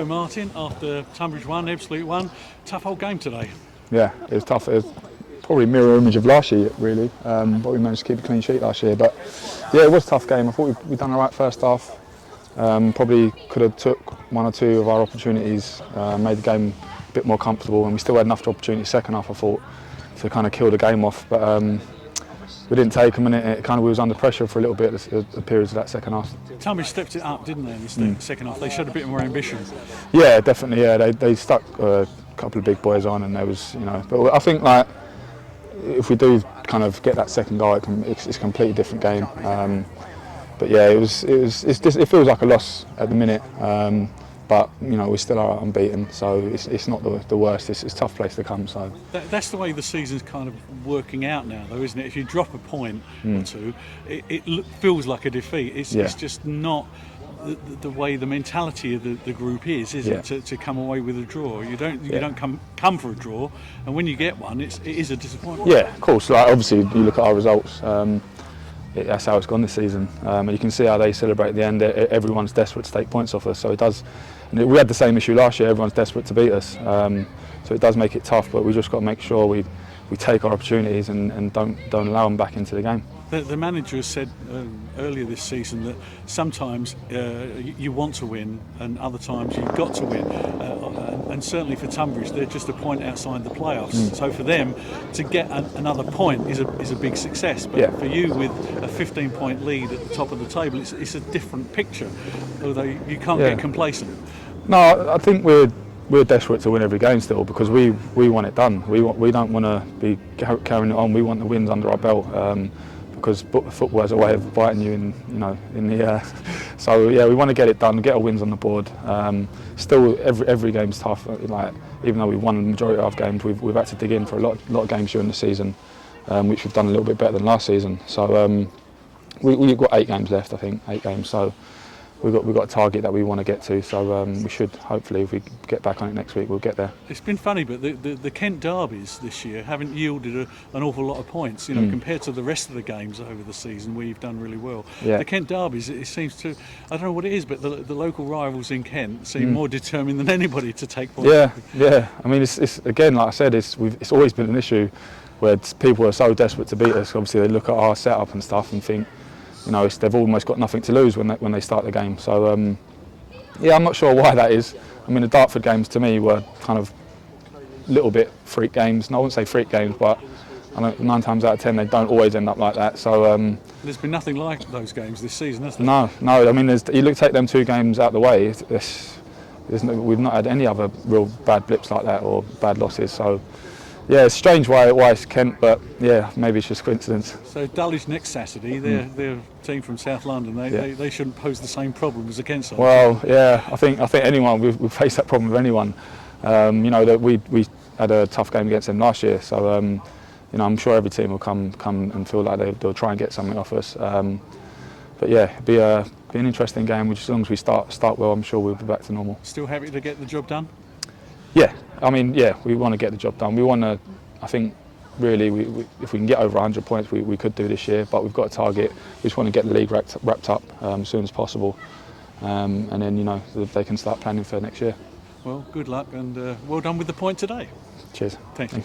So Martin, after Tonbridge won, Ebbsfleet won, tough old game today. Yeah, it was tough. It was probably a mirror image of last year, really. But we managed to keep a clean sheet last year. But yeah, it was a tough game. I thought we'd done all right first half. Probably could have took one or two of our opportunities, made the game a bit more comfortable, and we still had enough opportunities second half, I thought, to kind of kill the game off. But we didn't take them, and we was under pressure for a little bit the periods of that second half. Tonbridge stepped it up, didn't they, in the second half? They showed a bit more ambition. Yeah, definitely. Yeah, they stuck a couple of big boys on, and there was, But I think like if we do kind of get that second goal, it's a completely different game. But yeah, it feels like a loss at the minute. But we still are unbeaten, so it's not the worst. It's a tough place to come. So that's the way the season's kind of working out now, though, isn't it? If you drop a point or two, it feels like a defeat. It's just not the way the mentality of the group is it? To come away with a draw. You don't come for a draw, and when you get one, it is a disappointment. Yeah, of course. Like obviously, you look at our results. That's how it's gone this season, and you can see how they celebrate at the end. Everyone's desperate to take points off us, so it does. And we had the same issue last year. Everyone's desperate to beat us, so it does make it tough. But we just got to make sure we take our opportunities and don't allow them back into the game. The manager has said earlier this season that sometimes you want to win and other times you've got to win. And certainly for Tonbridge, they're just a point outside the playoffs. So for them to get another point is a big success. But for you, with a 15-point lead at the top of the table, it's a different picture, although you can't get complacent. No, I think we're desperate to win every game still because we want it done. We don't want to be carrying it on. We want the wins under our belt. Because football has a way of biting you in the air. So yeah, we want to get it done, get our wins on the board. Still, every game's tough. Like even though we've won the majority of games, we've had to dig in for a lot of games during the season, which we've done a little bit better than last season. So we've got 8 games left, I think, 8 games. So we've got a target that we want to get to. So we should hopefully, if we get back on it next week, we'll get there. It's been funny, but the Kent derbies this year haven't yielded an awful lot of points, compared to the rest of the games over the season where you've done really well. Yeah. The Kent derbies, it seems to, I don't know what it is, but the local rivals in Kent seem more determined than anybody to take points. Yeah. I mean, it's again, like I said, it's always been an issue where people are so desperate to beat us. Obviously, they look at our setup and stuff and think, they've almost got nothing to lose when they start the game. So I'm not sure why that is. I mean, the Dartford games to me were kind of a little bit freak games. No, I wouldn't say freak games, but 9 times out of 10 they don't always end up like that. So there's been nothing like those games this season, has there? No. I mean, you take them 2 games out of the way. We've not had any other real bad blips like that or bad losses. So. Yeah, it's strange why it's Kent, but yeah, maybe it's just coincidence. So Dulwich next Saturday, they're a team from South London. They shouldn't pose the same problem as the Kent side. Well, yeah, I think anyone we've faced that problem with anyone. That we had a tough game against them last year, so I'm sure every team will come and feel like they'll try and get something off us. But yeah, be an interesting game. Which as long as we start well, I'm sure we'll be back to normal. Still happy to get the job done? Yeah, I mean, we want to get the job done. We want to, I think, really, if we can get over 100 points, we could do this year, but we've got a target. We just want to get the league wrapped up as soon as possible, and then, they can start planning for next year. Well, good luck and well done with the point today. Cheers. Thank you.